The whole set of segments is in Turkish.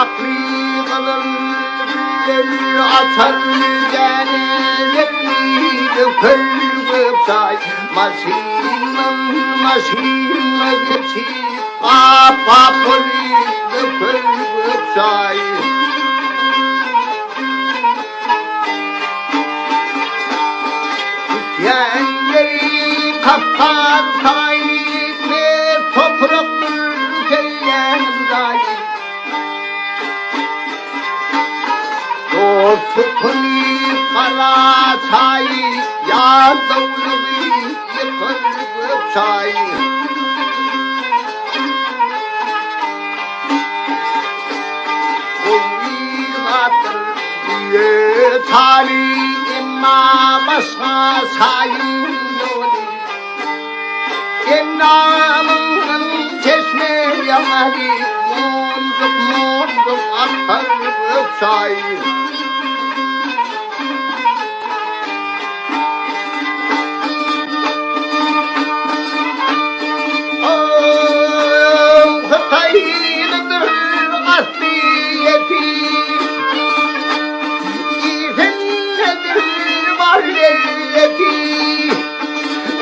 akli kılır atar cennetin kırgıp say maşinle geçip kapapını kırgıp say Yenleri kaptan kayıp ve topraktır keyen Dostukuni para çay ya dağlığı yıkılıp çay Uyulatır diye tali imma başka sayın yolu Ennamın çeşme yanari Monduk akar çay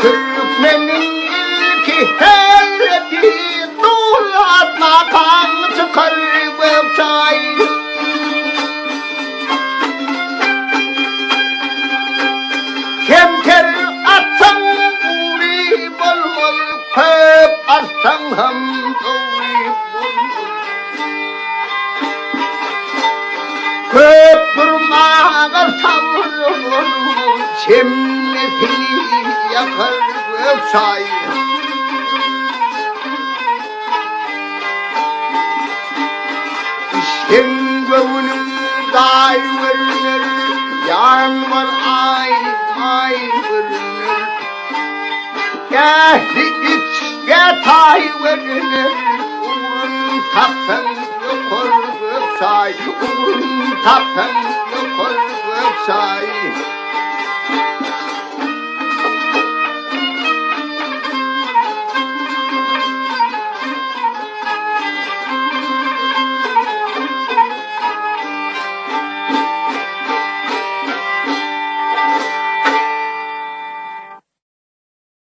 Türkmenin ilki heyreti Tuğlatla kan çıkarıp çay Kemter atsan uri bol bol Köp atsan ham uri bol bol Köp durmağa savrulur Çemnesini yakar çay İşten gönlüm day verilir Yan var ay verilir Gehli iç getay verilir Uğrun taptan yukarı çay Uğrun taptan yukarı çay